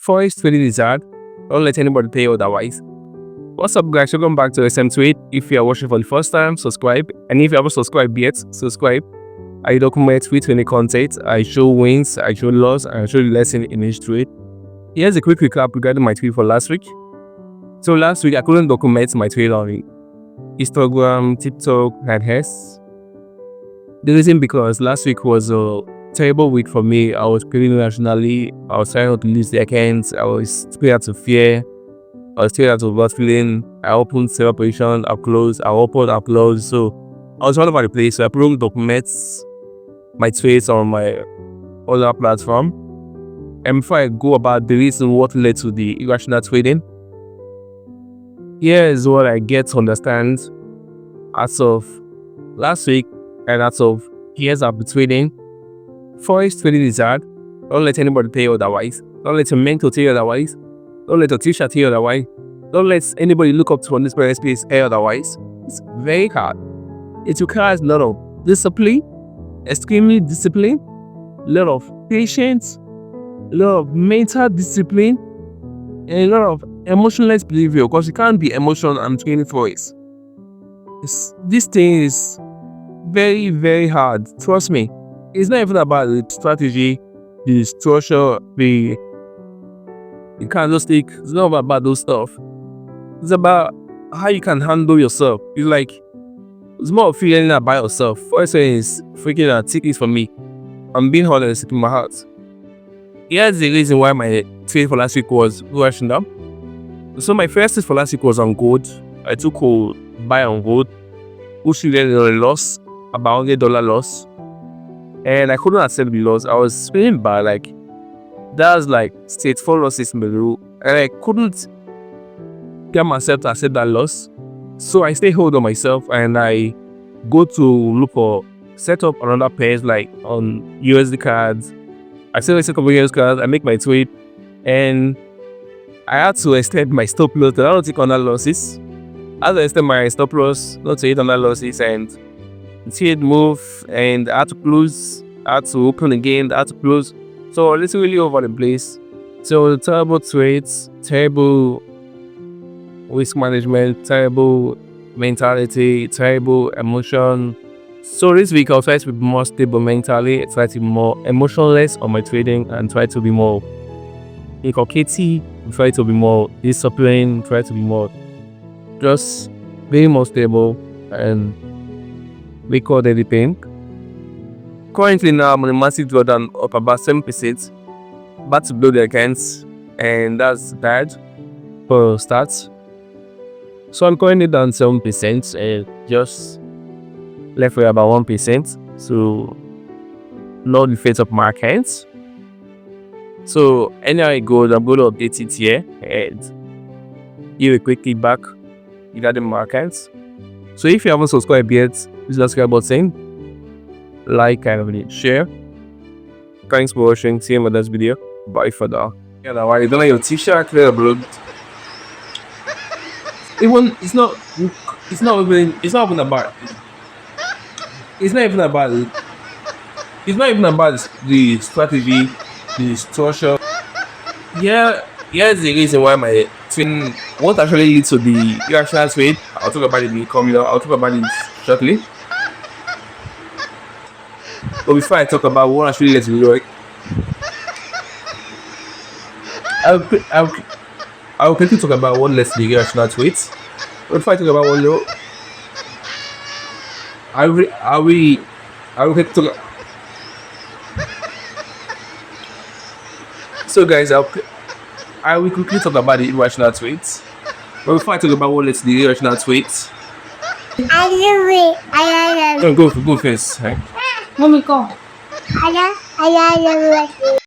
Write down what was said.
Forex trading is hard. Don't let anybody tell you otherwise. What's up, guys? Welcome back to SM28. If you are watching for the first time, subscribe. And if you haven't subscribed yet, subscribe. I document free training content. I show wins, I show loss, and I show the lesson in each trade. Here's a quick recap regarding my trade for last week. So last week, I couldn't document my trade on Instagram, TikTok, and X. The reason because last week was a terrible week for me. I was trading nationally. I was trying not to lose the accounts. I was straight out of fear. I was straight out of bad feeling. I opened several positions. I closed. I opened. I closed. So I was all over the place. So I couldn't document my trades on my other platform. And before I go about the reason what led to the irrational trading, here is what I get to understand as of last week and as of years I've been trading. Forex trading is hard. Don't let anybody tell you otherwise. Don't let your mentor tell you otherwise. Don't let your teacher tell you otherwise. Don't let anybody look up to on this space tell you otherwise. It's very hard. It requires a lot of discipline, extremely discipline, a lot of patience, a lot of mental discipline, and a lot of emotionless behavior, because you can't be emotional and training Forex. This thing is very, very hard. Trust me. It's not even about the strategy, the structure, the candlestick. It's not about those stuff. It's about how you can handle yourself. It's more of feeling that by yourself. Forex is freaking a ticket for me. I'm being honest in my heart. Here's the reason why my trade for last week was rushing up. So my first trade for last week was on gold. I took a buy on gold, which led to a loss, about $100 loss. And I couldn't accept the loss. I was feeling bad. That was state 4 losses in the row. And I couldn't get myself to accept that loss. So I stay hold on myself and I go to look for set up another pairs on USD cards. I set a couple of USD cards, I make my trade, and I had to extend my stop loss. I don't take on that losses. As I extend my stop loss, not to hit on that losses, and see it move, and I had to close, I had to open again, I had to close. So it's really over the place. So terrible trades, terrible risk management, terrible mentality, terrible emotion. So this week I'll try to be more stable mentally, try to be more emotionless on my trading, and try to be more inculcative, try to be more disciplined, try to be more just being more stable and record everything. Currently now I'm on a massive drawdown of about 7%, about to build the accounts, and that's bad for starts. So I'm currently down 7% and just left with about 1%. So not the fate of my accounts. So anyhow it goes, I'm going to update it here and give a quick feedback regarding my accounts. So if you haven't subscribed yet, please subscribe button, like and share. Thanks for watching. See you in my next video. Bye for now. Yeah, now why you don't like your t-shirt clear, bro? It's not even about the strategy, the structure. Yeah, here's the reason why my training won't actually lead to the irrational trade. I'll talk about it in the coming up. I'll talk about it shortly. But before I talk about what actually led to the work, I'll quickly talk about what led to the irrational trades. But before I talk about what I will quickly talk. So guys, I will quickly talk about the irrational trades. But before I talk about what led to the irrational trades, go first. Right? Mommy, go.